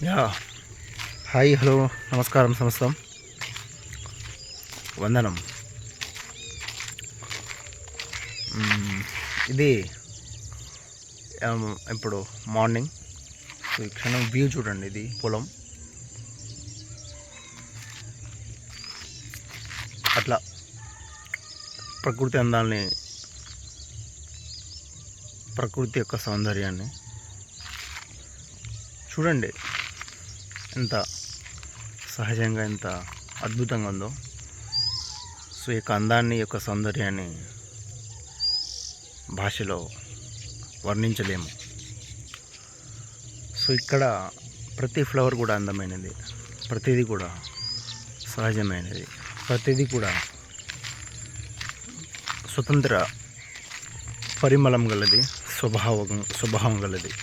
Yeah hi hello నమస్కారం సమస్తం వందనం. ఇది ఇప్పుడు మార్నింగ్. ఈ క్షణం వ్యూ చూడండి. ఇది పొలం. అట్లా ప్రకృతి అందాన్ని, ప్రకృతి యొక్క సౌందర్యాన్ని చూడండి. ఎంత సహజంగా, ఎంత అద్భుతంగా ఉందో. సో ఈ యొక్క అందాన్ని, యొక్క సౌందర్యాన్ని భాషలో వర్ణించలేము. సో ఇక్కడ ప్రతి ఫ్లవర్ కూడా అందమైనది, ప్రతిదీ కూడా సహజమైనది, ప్రతిదీ కూడా స్వతంత్ర పరిమళం గలది, స్వభావం గలది.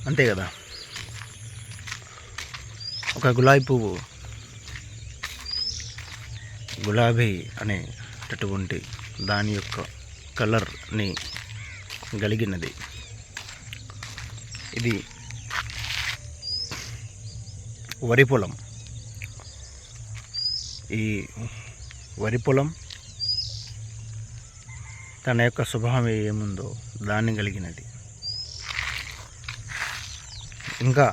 అంతే కదా. ఒక గులాబీ పువ్వు గులాబీ అనేటటువంటి దాని యొక్క కలర్ని కలిగినది. ఇది వరి పొలం. ఈ వరి పొలం తన యొక్క స్వభావం ఏముందో దాన్ని కలిగినది. ఇంకా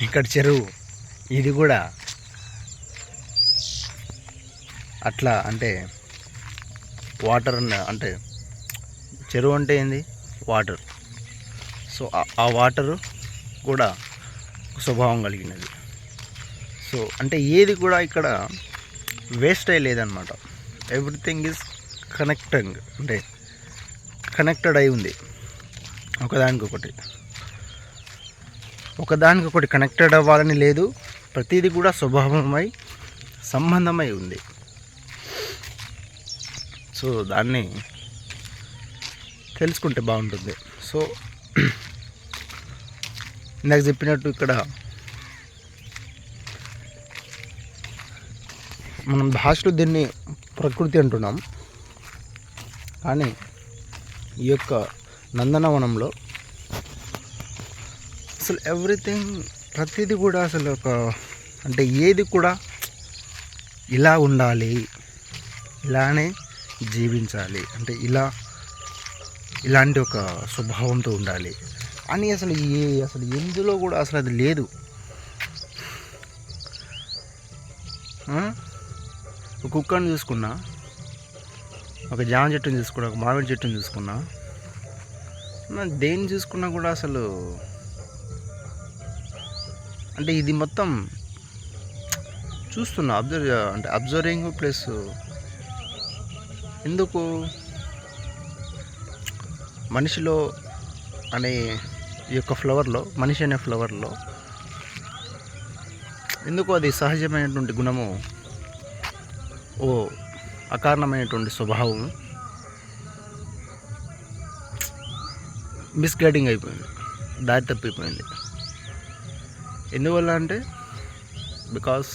ఇక్కడ చెరువు, ఇది కూడా అట్లా. అంటే వాటర్, అంటే చెరువు అంటే ఏంది? వాటర్. సో ఆ వాటరు కూడా స్వభావం కలిగినది. సో అంటే ఏది కూడా ఇక్కడ వేస్ట్ అయ్యి లేదనమాట. ఎవ్రీథింగ్ ఈజ్ కనెక్టింగ్, అంటే కనెక్టెడ్ అయి ఉంది ఒకదానికొకటి. ఒకదానికొకటి కనెక్టెడ్ అవ్వాలని లేదు. ప్రతిదీ కూడా స్వభావమై, సంబంధమై ఉంది. సో దాన్ని తెలుసుకుంటే బాగుంటుంది. సో ఇందాక చెప్పినట్టు ఇక్కడ మనం భాషలో దీన్ని ప్రకృతి అంటున్నాం, కానీ ఈ యొక్క నందనవనంలో అసలు ఎవ్రీథింగ్, ప్రతిదీ కూడా అసలు ఒక, అంటే ఏది కూడా ఇలా ఉండాలి, ఇలానే జీవించాలి, అంటే ఇలాంటి ఒక స్వభావంతో ఉండాలి అని అసలు ఎందులో కూడా అసలు అది లేదు. ఒక కుక్కని చూసుకున్నా, ఒక జామ చెట్టుని చూసుకున్నా, ఒక మామిడి చెట్టుని చూసుకున్నా, దేన్ని చూసుకున్నా కూడా అసలు, అంటే ఇది మొత్తం చూస్తున్నా, అబ్జర్వింగ్ ప్లస్ ఎందుకు మనిషిలో అనే ఈ యొక్క ఫ్లవర్లో, మనిషి అనే ఫ్లవర్లో ఎందుకు అది సహజమైనటువంటి గుణము, ఓ అకారణమైనటువంటి స్వభావం మిస్గైడింగ్ అయిపోయింది, దారి తప్పిపోయింది. ఎందువల్ల అంటే బికాస్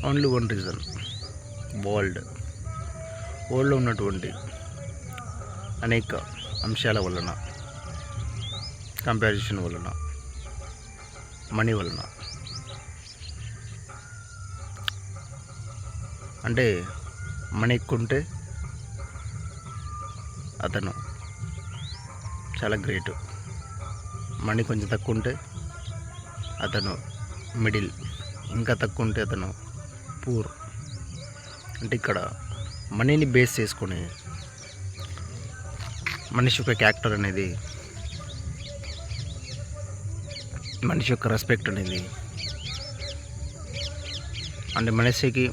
ఓన్లీ వన్ రీజన్. వరల్డ్లో ఉన్నటువంటి అనేక అంశాల వలన, కంపారిజన్ వలన, మనీ వలన. అంటే మనీ ఎక్కువ ఉంటే అతను చాలా గ్రేటు, మనీ కొంచెం తక్కువ ఉంటే అతను మిడిల్, ఇంకా తక్కువ ఉంటే అతను పూర్. అంటే ఇక్కడ మనీని బేస్ చేసుకొని మనిషి యొక్క క్యారెక్టర్ అనేది, మనిషి యొక్క రెస్పెక్ట్ అనేది, అంటే మనిషికి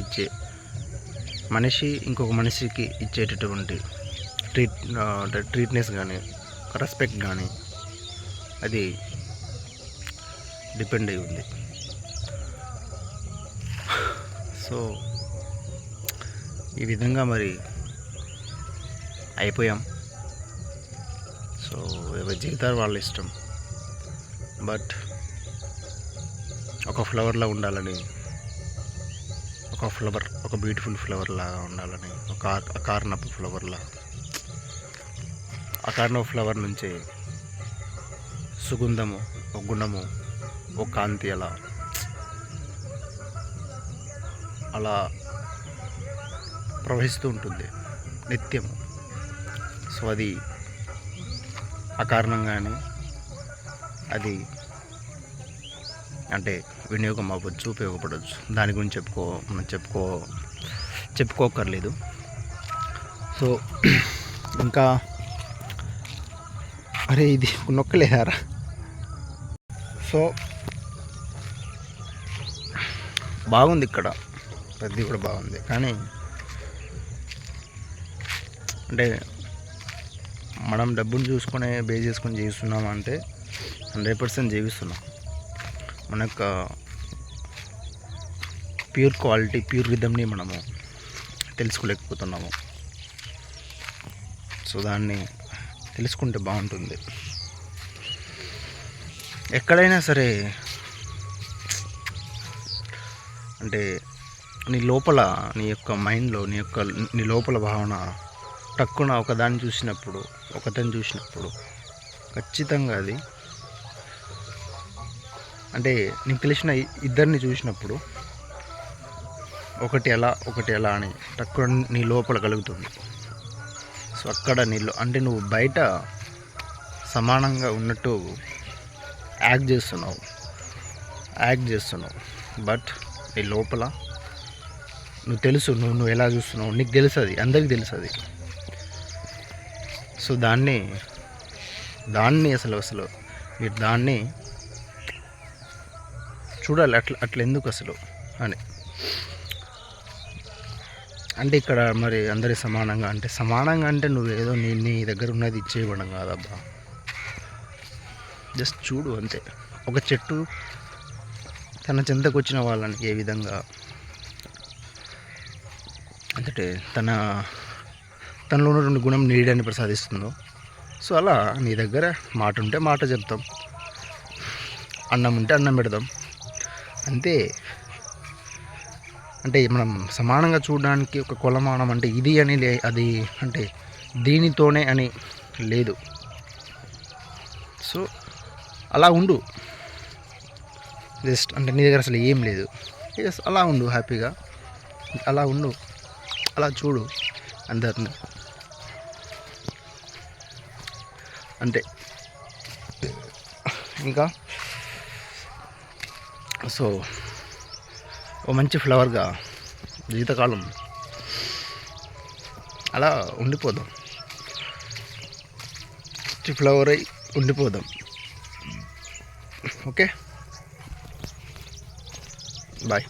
ఇచ్చే, మనిషి ఇంకొక మనిషికి ఇచ్చేటటువంటి ట్రీట్నెస్ కానీ, రెస్పెక్ట్ కానీ, అది డిపెండ్ అయి ఉంది. సో ఈ విధంగా మరి అయిపోయాం. సో ఎవరి జీవితాలు వాళ్ళ ఇష్టం. బట్ ఒక ఫ్లవర్లా ఉండాలని, ఒక బ్యూటిఫుల్ ఫ్లవర్ లాగా ఉండాలని, ఒక అకారణపు ఫ్లవర్లా అకార్నో ఫ్లవర్ నుంచి సుగంధము, ఒక గుణము, ఒక కాంతి అలా అలా ప్రవహిస్తూ ఉంటుంది నిత్యము. సో అది అకారణంగానే అది అంటే వినియోగం అవ్వచ్చు, ఉపయోగపడవచ్చు. దాని గురించి మనం చెప్పుకోకర్లేదు. సో ఇంకా అరే ఇది నొక్కలేదారా. సో బాగుంది ఇక్కడ, ప్రతి కూడా బాగుంది. కానీ అంటే మనం డబ్బులు చూసుకొని బేస్ చేసుకొని జీవిస్తున్నామా అంటే 100% జీవిస్తున్నాం. మన యొక్క ప్యూర్ క్వాలిటీ, ప్యూర్ రిథమ్ని మనము తెలుసుకోలేకపోతున్నాము. సో దాన్ని తెలుసుకుంటే బాగుంటుంది. ఎక్కడైనా సరే అంటే నీ లోపల, నీ యొక్క మైండ్లో, నీ లోపల భావన టక్కున ఒకదాన్ని చూసినప్పుడు, ఒకతని చూసినప్పుడు ఖచ్చితంగా అది అంటే నీకు తెలిసిన ఇద్దరిని చూసినప్పుడు ఒకటి ఎలా అని టక్కున నీ లోపల కలుగుతుంది. సో అక్కడ అంటే నువ్వు బయట సమానంగా ఉన్నట్టు యాక్ట్ చేస్తున్నావు, బట్ నీ లోపల నువ్వు తెలుసు, నువ్వు ఎలా చూస్తున్నావు, నీకు తెలుసు, అది అందరికీ తెలుసు అది. సో దాన్ని అసలు మీరు దాన్ని చూడాలి. అట్లా ఎందుకు అసలు అని అంటే ఇక్కడ మరి అందరి సమానంగా అంటే నువ్వేదో నీ దగ్గర ఉన్నది ఇచ్చేయడం కాదబ్బా. జస్ట్ చూడు అంతే. ఒక చెట్టు తన చెంతకు వచ్చిన వాళ్ళని ఏ విధంగా అంటే తనలో ఉన్నటువంటి గుణం నీడని ప్రసాదిస్తుందో, సో అలా నీ దగ్గర మాట ఉంటే మాట చెప్తాం, అన్నం ఉంటే అన్నం పెడతాం అంతే. అంటే మనం సమానంగా చూడడానికి ఒక కొలమానం అంటే ఇది అని అది అంటే దీనితోనే అని లేదు. సో అలా ఉండు, జస్ట్ అంటే నీ దగ్గర అసలు ఏం లేదు, ఎస్ అలా ఉండు, హ్యాపీగా అలా ఉండు, అలా చూడు అందరిని అంతే. ఇంకా సో ఓ మంచి ఫ్లవర్గా జీవితకాలం అలా ఉండిపోదాం, మంచి ఫ్లవర్ అయి ఉండిపోదాం. Okay, bye.